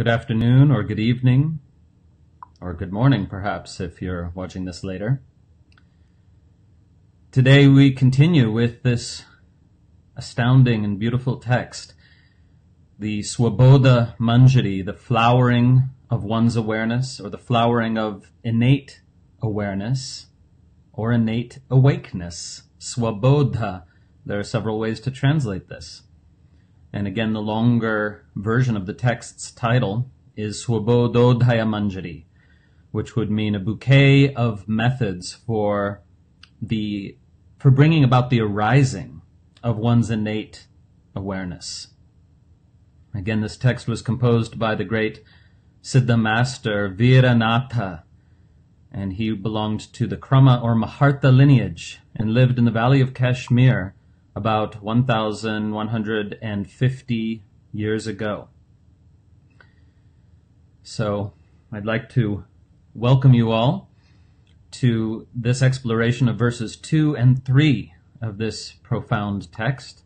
Good afternoon, or good evening, or good morning, perhaps, if you're watching this later. Today we continue with this astounding and beautiful text, the Svabodha-mañjarī, the flowering of one's awareness, or the flowering of innate awareness, or innate awakeness. Svabodha. There are several ways to translate this. And again, the longer version of the text's title is Svabodha-mañjarī, which would mean a bouquet of methods for bringing about the arising of one's innate awareness. Again, this text was composed by the great siddha master Vīranātha, and he belonged to the Krama or Mahārtha lineage and lived in the valley of Kashmir about 1,150 years ago. So I'd like to welcome you all to this exploration of verses 2 and 3 of this profound text,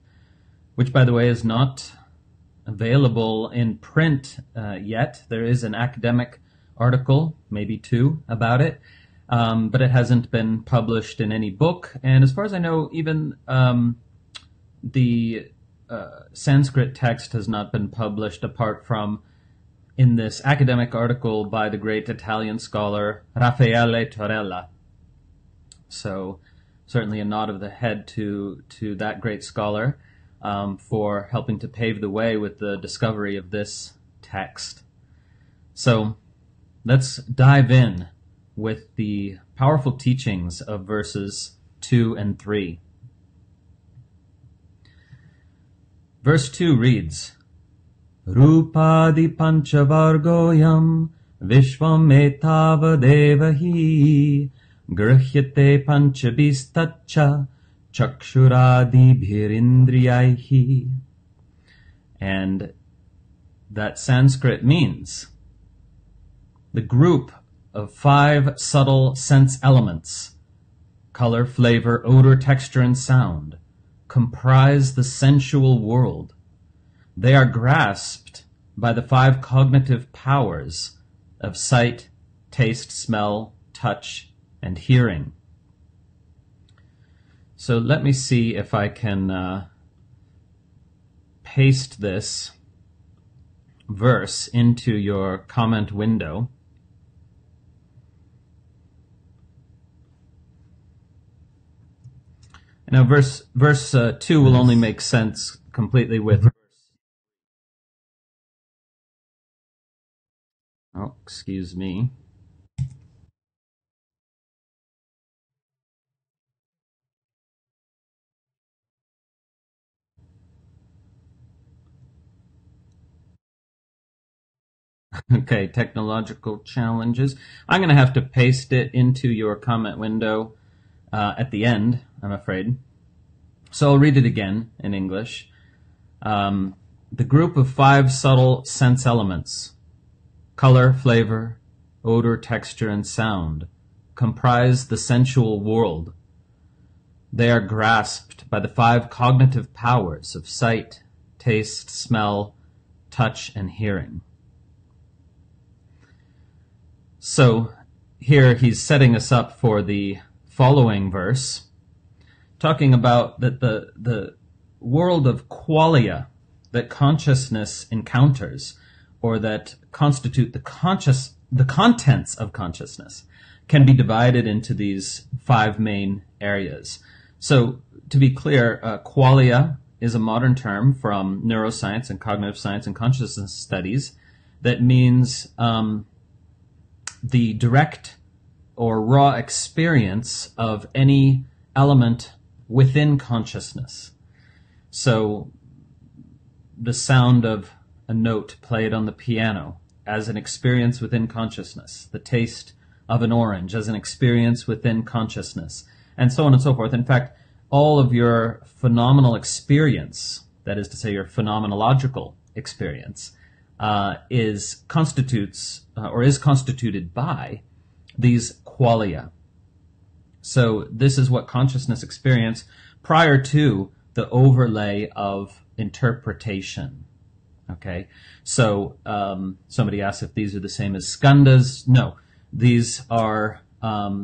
which, by the way, is not available in print yet. There is an academic article, maybe two, about it, but it hasn't been published in any book. And as far as I know, even the Sanskrit text has not been published apart from in this academic article by the great Italian scholar Raffaele Torella. So certainly a nod of the head to that great scholar for helping to pave the way with the discovery of this text. So let's dive in with the powerful teachings of verses 2 and 3. Verse 2 reads, Rupadi panchavargoyam vishvam etavadevahi grihyate panchabhistacha chakshuradi bhirindriyaihi. And that Sanskrit means the group of 5 subtle sense elements, color, flavor, odor, texture, and sound, comprise the sensual world. They are grasped by the 5 cognitive powers of sight, taste, smell, touch, and hearing. So let me see if I can paste this verse into your comment window. Now, verse 2 will only make sense completely with... Oh, excuse me. Okay, technological challenges. I'm going to have to paste it into your comment window at the end, I'm afraid. So I'll read it again in English. The group of 5 subtle sense elements, color, flavor, odor, texture, and sound, comprise the sensual world. They are grasped by the 5 cognitive powers of sight, taste, smell, touch, and hearing. So here he's setting us up for the following verse, talking about that the world of qualia that consciousness encounters, or that constitute the contents of consciousness, can be divided into these 5 main areas. So to be clear, qualia is a modern term from neuroscience and cognitive science and consciousness studies that means the direct or raw experience of any element within consciousness. So the sound of a note played on the piano as an experience within consciousness, the taste of an orange as an experience within consciousness, and so on and so forth. In fact, all of your phenomenal experience, that is to say your phenomenological experience, is constituted by these qualia. So this is what consciousness experience prior to the overlay of interpretation. Okay, so somebody asked if these are the same as skandhas. No, these are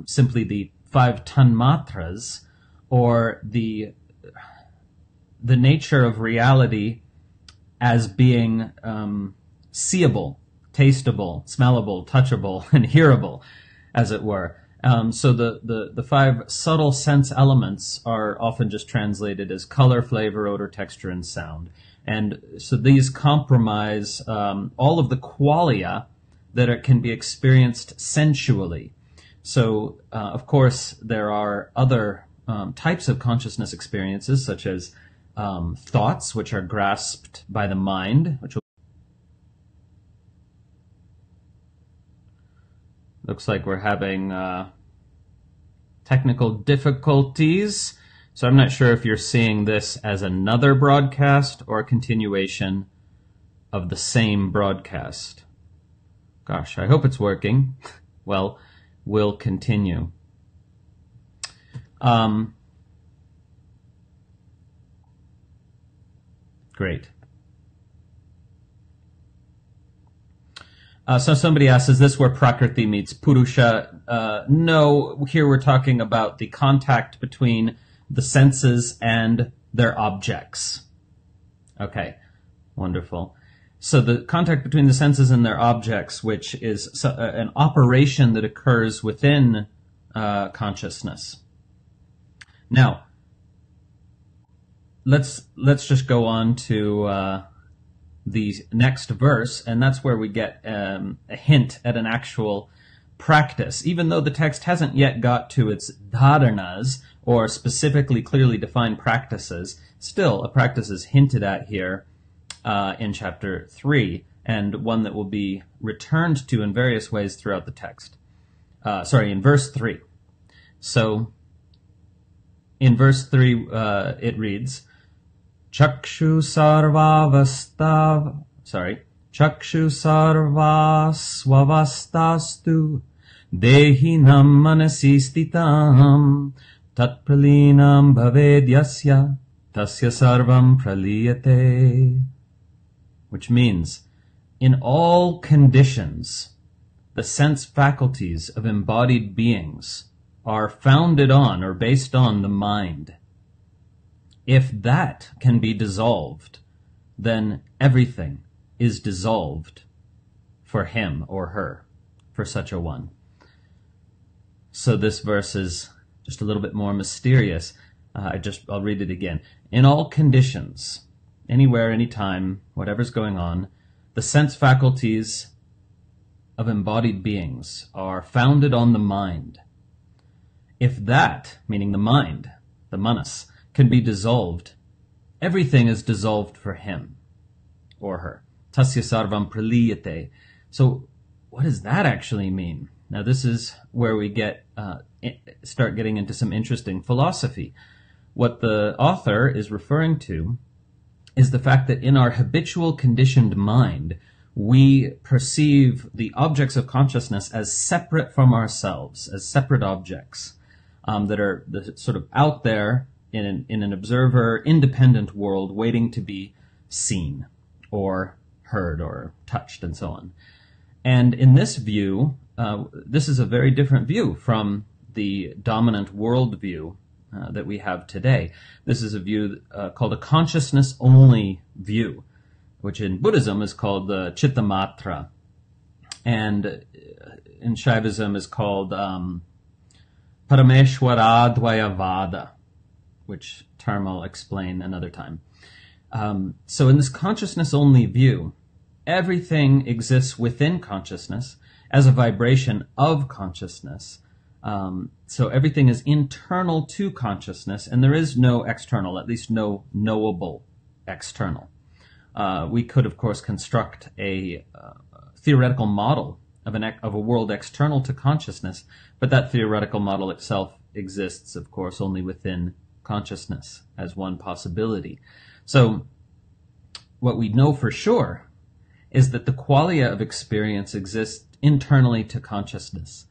simply the 5 tanmatras, or the nature of reality as being seeable, tasteable, smellable, touchable, and hearable, as it were. So the 5 subtle sense elements are often just translated as color, flavor, odor, texture, and sound. And so these comprise all of the qualia that can be experienced sensually. So, of course, there are other types of consciousness experiences, such as thoughts, which are grasped by the mind, which looks like we're having technical difficulties. So I'm not sure if you're seeing this as another broadcast or a continuation of the same broadcast. Gosh, I hope it's working. Well, we'll continue. Great. So somebody asks, is this where Prakriti meets Purusha? No, here we're talking about the contact between the senses and their objects. Okay, wonderful. So the contact between the senses and their objects, which is an operation that occurs within consciousness. Now, let's just go on to the next verse, and that's where we get a hint at an actual practice. Even though the text hasn't yet got to its dharanas, or specifically clearly defined practices, still a practice is hinted at here in chapter 3, and one that will be returned to in various ways throughout the text. In verse 3. So, in verse 3, it reads, Chakshu sarvaswavastastu dehinam manasi stitam tat pralinam bhavedyasya tasya sarvam praliyate. Which means, in all conditions, the sense faculties of embodied beings are founded on or based on the mind. If that can be dissolved, then everything is dissolved for him or her, for such a one. So this verse is just a little bit more mysterious. I'll read it again. In all conditions, anywhere, anytime, whatever's going on, the sense faculties of embodied beings are founded on the mind. If that, meaning the mind, the manas, can be dissolved, everything is dissolved for him or her. Tasya sarvam praliyate. So what does that actually mean? Now this is where we start getting into some interesting philosophy. What the author is referring to is the fact that in our habitual conditioned mind, we perceive the objects of consciousness as separate from ourselves, as separate objects that are sort of out there in an observer, independent world waiting to be seen or heard or touched and so on. And in this view, this is a very different view from the dominant worldview that we have today. This is a view called a consciousness-only view, which in Buddhism is called the Chittamatra, and in Shaivism is called Parameshwaradvayavada, which term I'll explain another time. So in this consciousness-only view, everything exists within consciousness as a vibration of consciousness. So everything is internal to consciousness, and there is no external, at least no knowable external. We could, of course, construct a theoretical model of a world external to consciousness, but that theoretical model itself exists, of course, only within consciousness as one possibility. So what we know for sure is that the qualia of experience exists internally to consciousness.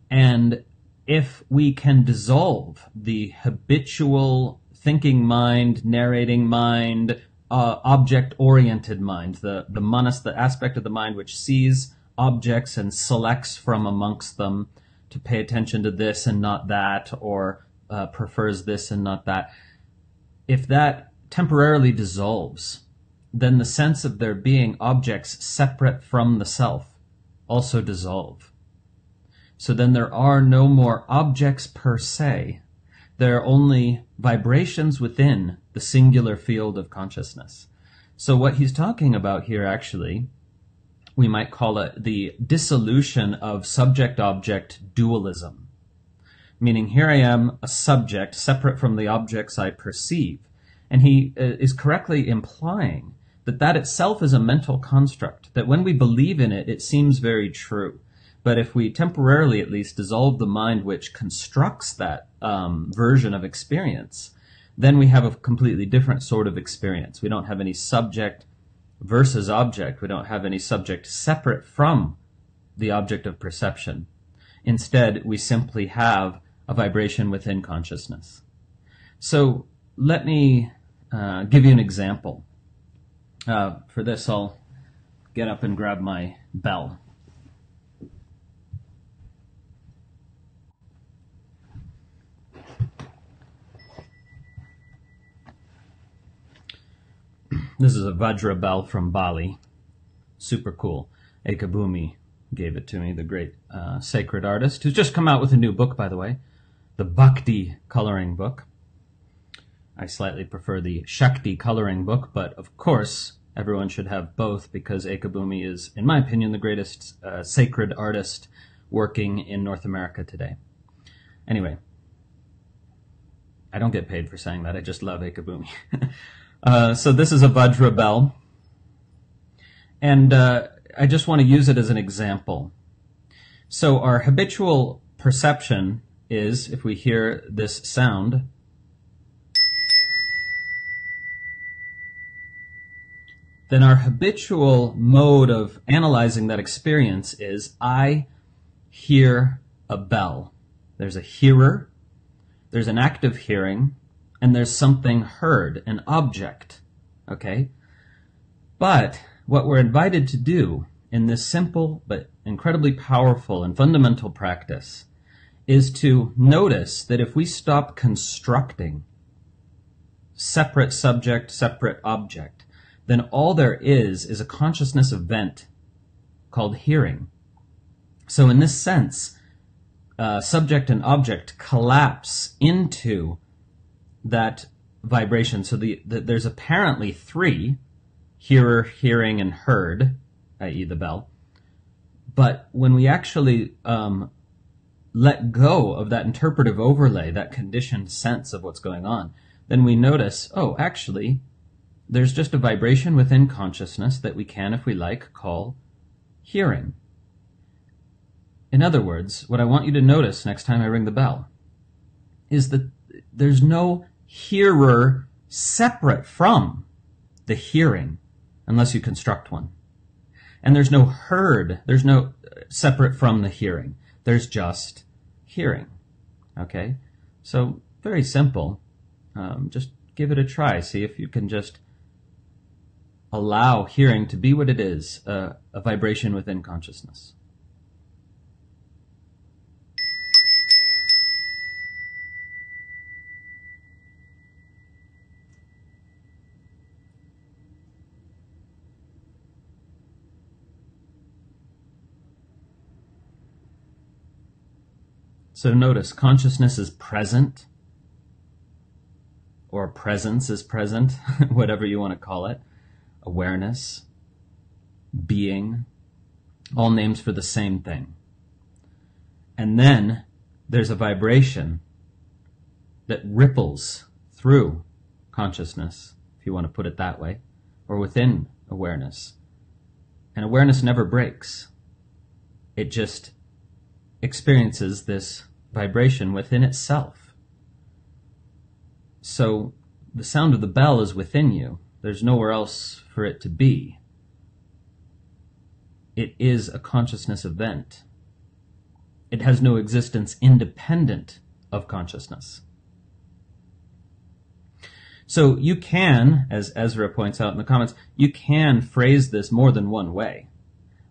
And if we can dissolve the habitual thinking mind, narrating mind, object-oriented mind, the manas, the aspect of the mind which sees objects and selects from amongst them to pay attention to this and not that, or prefers this and not that. If that temporarily dissolves, then the sense of there being objects separate from the self also dissolve. So then there are no more objects per se. There are only vibrations within the singular field of consciousness. So what he's talking about here, actually, we might call it the dissolution of subject-object dualism. Meaning, here I am, a subject, separate from the objects I perceive. And he is correctly implying that that itself is a mental construct, that when we believe in it, it seems very true. But if we temporarily at least dissolve the mind which constructs that version of experience, then we have a completely different sort of experience. We don't have any subject versus object. We don't have any subject separate from the object of perception. Instead, we simply have a vibration within consciousness. So let me give you an example. For this, I'll get up and grab my bell. This is a Vajra bell from Bali. Super cool. Ekabumi gave it to me, the great sacred artist, who's just come out with a new book, by the way, the Bhakti coloring book. I slightly prefer the Shakti coloring book, but of course everyone should have both, because Ekabumi is, in my opinion, the greatest sacred artist working in North America today. Anyway, I don't get paid for saying that. I just love Ekabumi. So this is a Vajra bell, and I just want to use it as an example. So our habitual perception is, if we hear this sound, then our habitual mode of analyzing that experience is, I hear a bell. There's a hearer, there's an active hearing, and there's something heard, an object, okay? But what we're invited to do in this simple but incredibly powerful and fundamental practice is to notice that if we stop constructing separate subject, separate object, then all there is a consciousness event called hearing. So in this sense, subject and object collapse into that vibration. So there's apparently three, hearer, hearing, and heard, i.e. the bell. But when we actually let go of that interpretive overlay, that conditioned sense of what's going on, then we notice, oh, actually, there's just a vibration within consciousness that we can, if we like, call hearing. In other words, what I want you to notice next time I ring the bell is that there's no hearer separate from the hearing, unless you construct one. And there's no heard, there's no separate from the hearing. There's just hearing. Okay? So, very simple. Just give it a try. See if you can just allow hearing to be what it is, a vibration within consciousness. So notice, consciousness is present, or presence is present, whatever you want to call it. Awareness, being, all names for the same thing. And then there's a vibration that ripples through consciousness, if you want to put it that way, or within awareness. And awareness never breaks. It just experiences this vibration within itself. So the sound of the bell is within you. There's nowhere else for it to be. It is a consciousness event. It has no existence independent of consciousness. So you can, as Ezra points out in the comments, you can phrase this more than one way,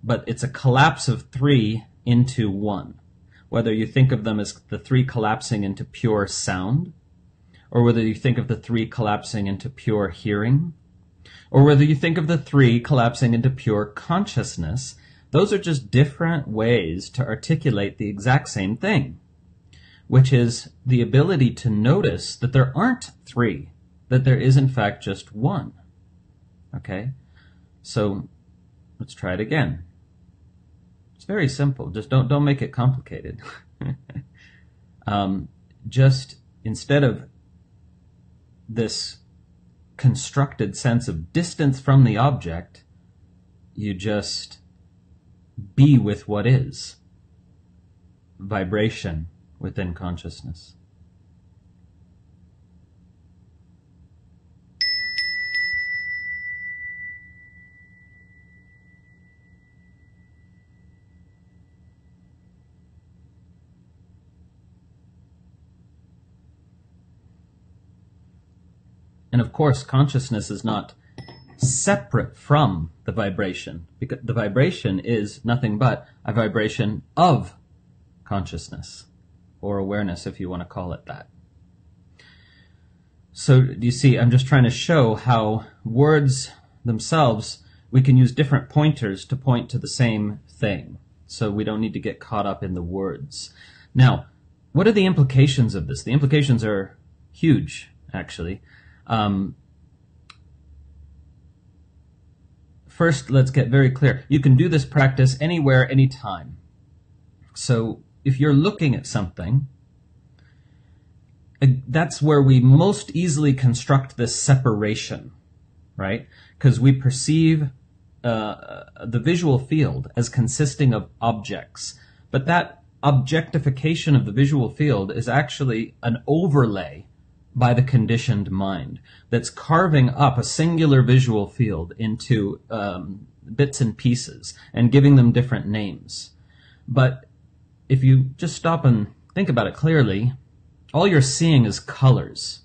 but it's a collapse of three into one. Whether you think of them as the three collapsing into pure sound, or whether you think of the three collapsing into pure hearing, or whether you think of the three collapsing into pure consciousness, those are just different ways to articulate the exact same thing, which is the ability to notice that there aren't three, that there is in fact just one. Okay? So let's try it again. It's very simple. Just don't make it complicated. Just instead of this constructed sense of distance from the object, you just be with what is. Vibration within consciousness. And of course, consciousness is not separate from the vibration, because the vibration is nothing but a vibration of consciousness, or awareness, if you want to call it that. So do you see, I'm just trying to show how words themselves, we can use different pointers to point to the same thing. So we don't need to get caught up in the words. Now, what are the implications of this? The implications are huge, actually. First, let's get very clear. You can do this practice anywhere, anytime. So if you're looking at something, that's where we most easily construct this separation, right? Because we perceive the visual field as consisting of objects. But that objectification of the visual field is actually an overlay by the conditioned mind that's carving up a singular visual field into bits and pieces and giving them different names. But if you just stop and think about it clearly, all you're seeing is colors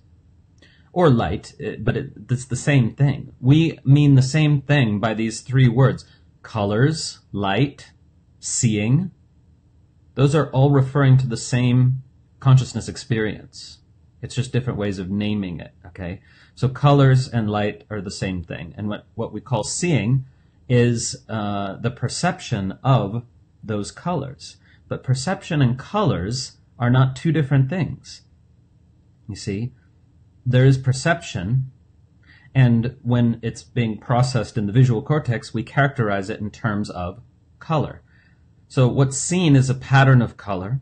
or light, but it's the same thing. We mean the same thing by these three words: colors, light, seeing. Those are all referring to the same consciousness experience. It's just different ways of naming it, okay? So colors and light are the same thing. And what we call seeing is the perception of those colors. But perception and colors are not two different things. You see, there is perception, and when it's being processed in the visual cortex, we characterize it in terms of color. So what's seen is a pattern of color.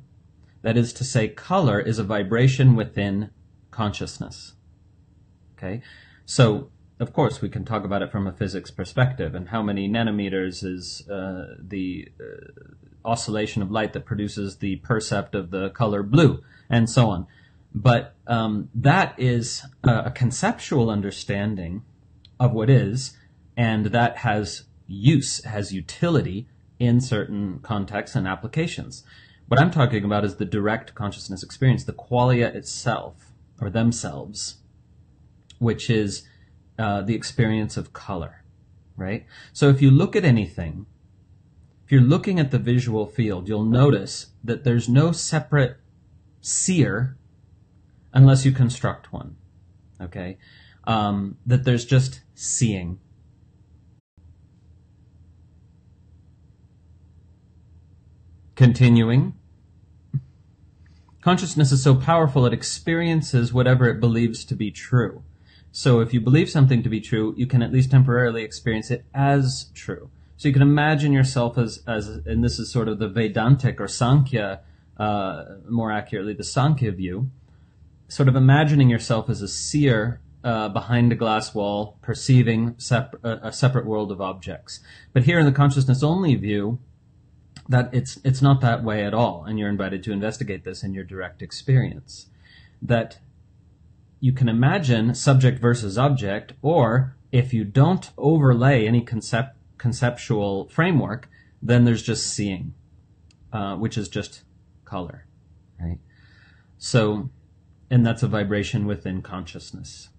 That is to say, color is a vibration within consciousness. Okay? So, of course, we can talk about it from a physics perspective, and how many nanometers is the oscillation of light that produces the percept of the color blue, and so on. But that is a conceptual understanding of what is, and that has use, has utility in certain contexts and applications. What I'm talking about is the direct consciousness experience, the qualia itself, or themselves, which is the experience of color, right? So if you look at anything, if you're looking at the visual field, you'll notice that there's no separate seer unless you construct one, okay? That there's just seeing. Continuing. Consciousness is so powerful it experiences whatever it believes to be true. So if you believe something to be true, you can at least temporarily experience it as true. So you can imagine yourself as and this is sort of the Vedantic or Sankhya, more accurately the Sankhya view, sort of imagining yourself as a seer behind a glass wall, perceiving a separate world of objects. But here in the consciousness-only view, that it's not that way at all, and you're invited to investigate this in your direct experience. That you can imagine subject versus object, or if you don't overlay any conceptual framework, then there's just seeing, which is just color, right? So, and that's a vibration within consciousness.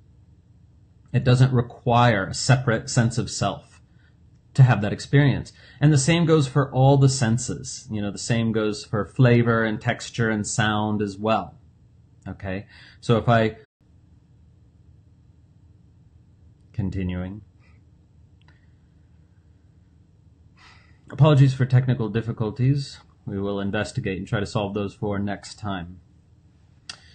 It doesn't require a separate sense of self to have that experience. And the same goes for all the senses. The same goes for flavor and texture and sound as well. Okay? So if I... Continuing. Apologies for technical difficulties. We will investigate and try to solve those for next time.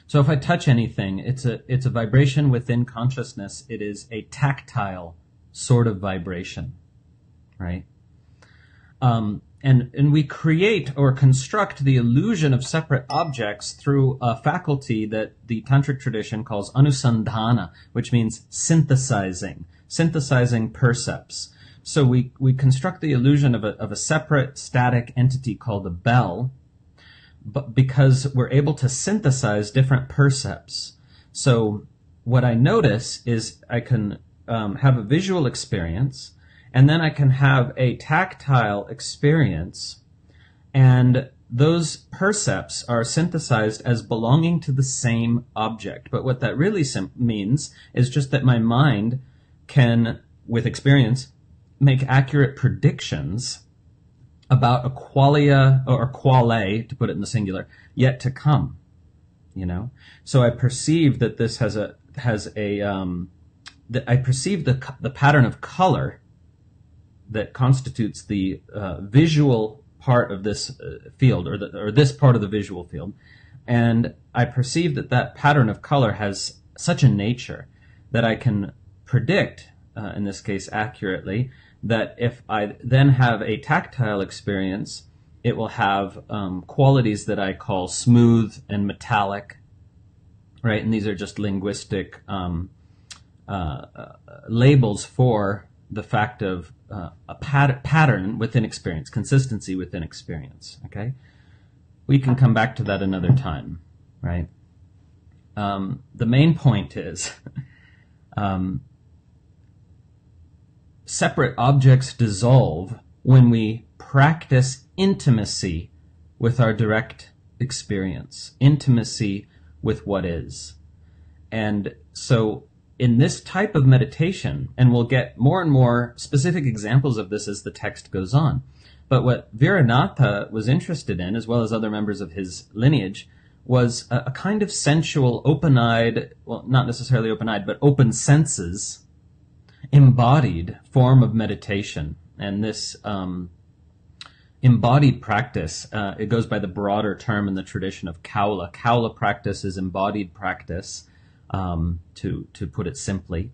So if I touch anything, it's a vibration within consciousness. It is a tactile sort of vibration, right? And we create or construct the illusion of separate objects through a faculty that the Tantric tradition calls anusandhana, which means synthesizing percepts. So we construct the illusion of a separate static entity called a bell, but because we're able to synthesize different percepts. So what I notice is I can have a visual experience, and then I can have a tactile experience, and those percepts are synthesized as belonging to the same object. But what that really means is just that my mind can, with experience, make accurate predictions about a qualia, or quale, to put it in the singular, yet to come. So I perceive that this I perceive the pattern of color that constitutes the visual part of this field, or this part of the visual field, and I perceive that pattern of color has such a nature that I can predict, in this case accurately, that if I then have a tactile experience, it will have qualities that I call smooth and metallic, right? And these are just linguistic labels for the fact of a pattern within experience, consistency within experience, okay? We can come back to that another time, right? The main point is separate objects dissolve when we practice intimacy with our direct experience, intimacy with what is. And so in this type of meditation, and we'll get more and more specific examples of this as the text goes on, but what Vīranātha was interested in, as well as other members of his lineage, was a kind of sensual, open-eyed, well, not necessarily open-eyed, but open senses, embodied form of meditation. And this embodied practice, it goes by the broader term in the tradition of Kaula. Kaula practice is embodied practice, to put it simply.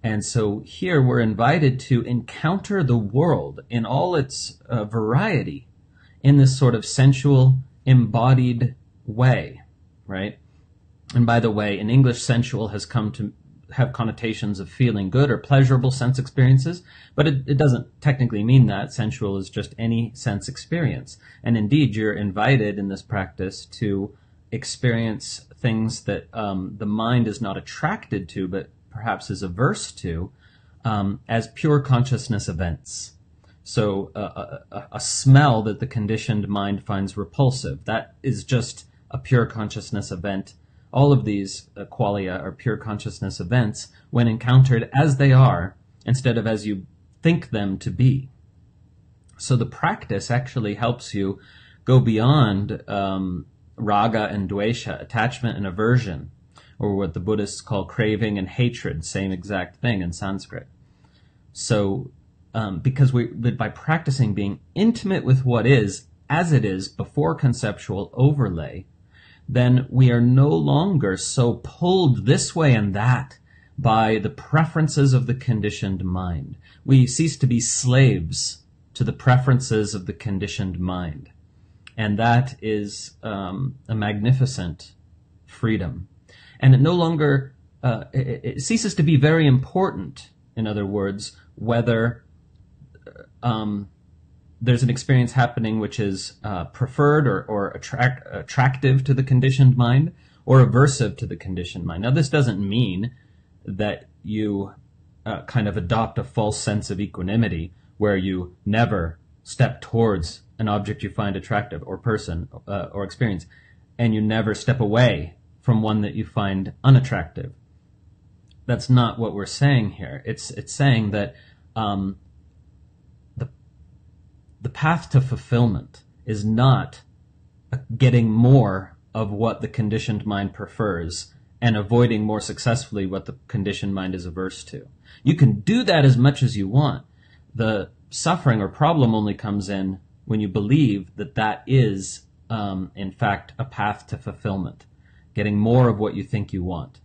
And so here we're invited to encounter the world in all its variety in this sort of sensual, embodied way, right? And by the way, in English, sensual has come to have connotations of feeling good or pleasurable sense experiences, but it doesn't technically mean that. Sensual is just any sense experience. And indeed, you're invited in this practice to experience things that the mind is not attracted to, but perhaps is averse to, as pure consciousness events. So a smell that the conditioned mind finds repulsive, that is just a pure consciousness event. All of these qualia are pure consciousness events when encountered as they are, instead of as you think them to be. So the practice actually helps you go beyond raga and dvesha, attachment and aversion, or what the Buddhists call craving and hatred, same exact thing in Sanskrit. So because by practicing being intimate with what is, as it is, before conceptual overlay, then we are no longer so pulled this way and that by the preferences of the conditioned mind. We cease to be slaves to the preferences of the conditioned mind. And that is a magnificent freedom. And it no longer, it ceases to be very important, in other words, whether there's an experience happening which is preferred or attractive to the conditioned mind, or aversive to the conditioned mind. Now, this doesn't mean that you kind of adopt a false sense of equanimity where you never step towards an object you find attractive, or person, or experience, and you never step away from one that you find unattractive. that's not what we're saying here. It's saying that the path to fulfillment is not getting more of what the conditioned mind prefers and avoiding more successfully what the conditioned mind is averse to. You can do that as much as you want. The suffering or problem only comes in when you believe that that is, in fact, a path to fulfillment, getting more of what you think you want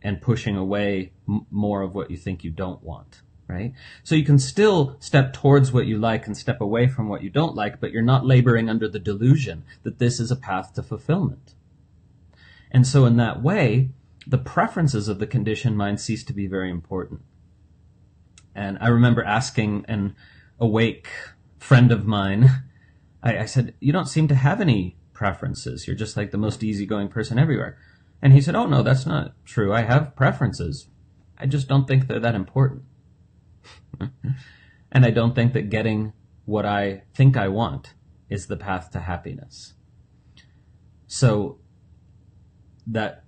and pushing away more of what you think you don't want, right? So you can still step towards what you like and step away from what you don't like, but you're not laboring under the delusion that this is a path to fulfillment. And so in that way, the preferences of the conditioned mind cease to be very important. And I remember asking an awake friend of mine, I said, you don't seem to have any preferences. You're just like the most easygoing person everywhere. And he said, oh no, that's not true. I have preferences. I just don't think they're that important. And I don't think that getting what I think I want is the path to happiness. So that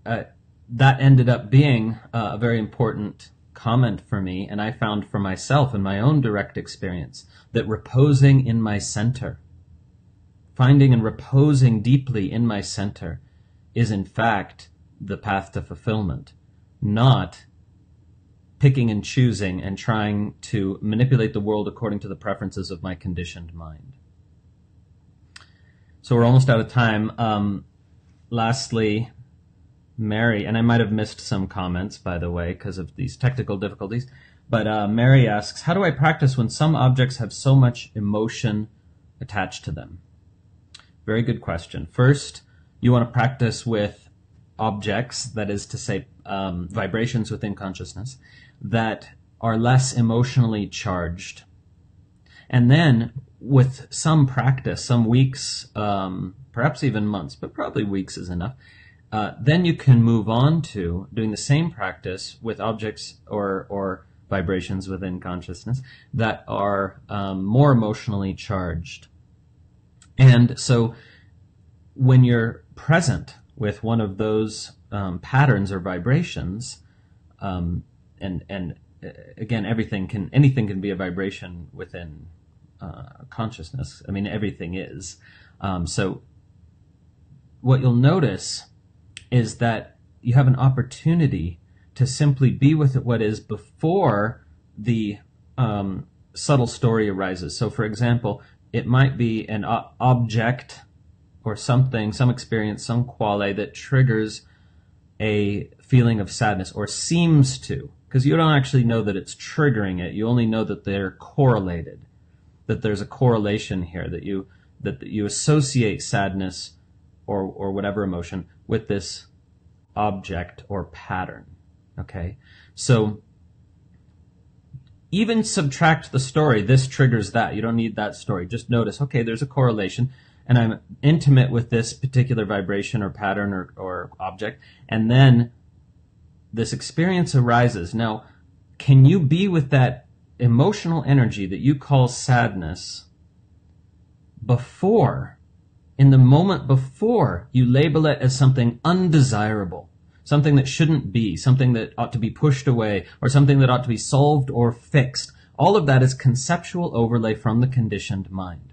ended up being a very important comment for me, and I found for myself in my own direct experience that reposing in my center, finding and reposing deeply in my center, is in fact the path to fulfillment, not picking and choosing and trying to manipulate the world according to the preferences of my conditioned mind. So we're almost out of time. Lastly, Mary, and I might have missed some comments, by the way, because of these technical difficulties, but Mary asks, how do I practice when some objects have so much emotion attached to them? Very good question. First, you want to practice with objects, that is to say, vibrations within consciousness, that are less emotionally charged. And then, with some practice, some weeks, perhaps even months, but probably weeks is enough, then you can move on to doing the same practice with objects or vibrations within consciousness that are more emotionally charged. And so when you're present with one of those patterns or vibrations, and again, anything can be a vibration within consciousness. I mean, everything is. So what you'll notice is that you have an opportunity to simply be with what is before the subtle story arises. So, for example, it might be an object or something, some experience, some quale that triggers a feeling of sadness, or seems to, because you don't actually know that it's triggering it. You only know that they're correlated, that there's a correlation here, that you associate sadness or whatever emotion with this object or pattern, okay? So even subtract the story, this triggers that. You don't need that story. Just notice, okay, there's a correlation, and I'm intimate with this particular vibration or pattern or object, and then this experience arises. Now, can you be with that emotional energy that you call sadness in the moment before you label it as something undesirable, something that shouldn't be, something that ought to be pushed away, or something that ought to be solved or fixed? All of that is conceptual overlay from the conditioned mind.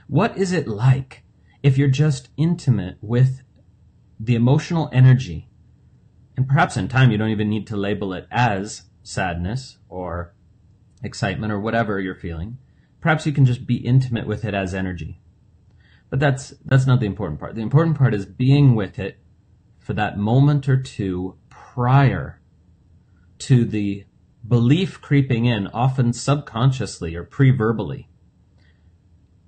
What is it like if you're just intimate with the emotional energy? And perhaps in time you don't even need to label it as sadness or excitement or whatever you're feeling. Perhaps you can just be intimate with it as energy. But that's not the important part. The important part is being with it for that moment or two prior to the belief creeping in, often subconsciously or pre-verbally.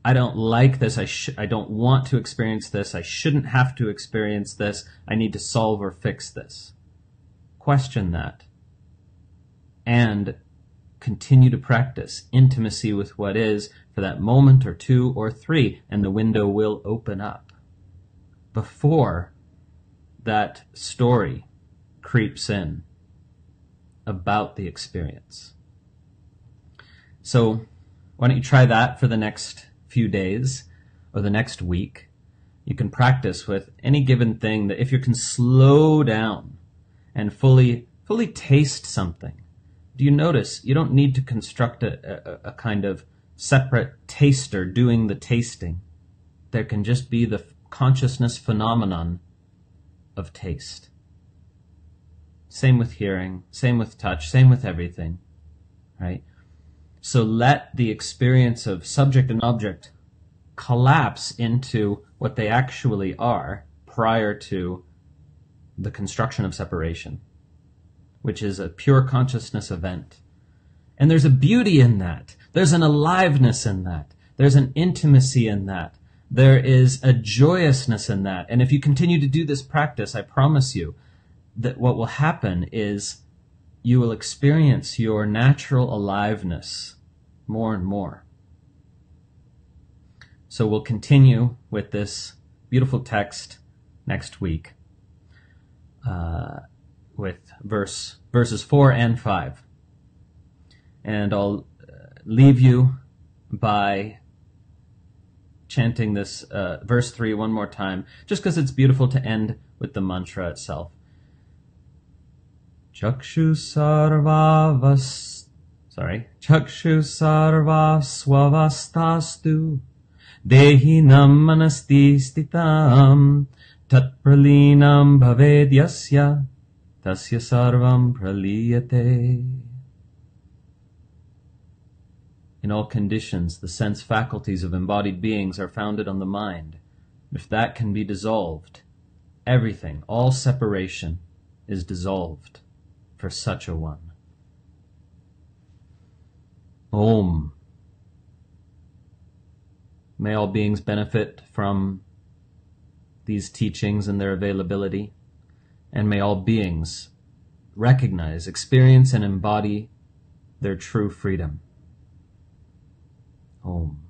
I don't like this. I don't want to experience this. I shouldn't have to experience this. I need to solve or fix this. Question that. And continue to practice intimacy with what is for that moment or two or three, and the window will open up before that story creeps in about the experience. So why don't you try that for the next few days or the next week? You can practice with any given thing that if you can slow down and fully fully taste something. Do you notice you don't need to construct a kind of separate taster doing the tasting? There can just be the consciousness phenomenon of taste. Same with hearing, same with touch, same with everything, right? So let the experience of subject and object collapse into what they actually are prior to the construction of separation, which is a pure consciousness event. And there's a beauty in that. There's an aliveness in that. There's an intimacy in that. There is a joyousness in that. And if you continue to do this practice, I promise you that what will happen is you will experience your natural aliveness more and more. So we'll continue with this beautiful text next week with verses 4 and 5. And I'll leave you by chanting this verse 3 one more time, just because it's beautiful to end with the mantra itself. Chakshu sarva swavastastu dehinam manasti stitam tat pralinam bhavedyasya tasya sarvam praliyate. In all conditions, the sense faculties of embodied beings are founded on the mind. If that can be dissolved, everything, all separation, is dissolved for such a one. Om. May all beings benefit from these teachings and their availability, and may all beings recognize, experience, and embody their true freedom. Om.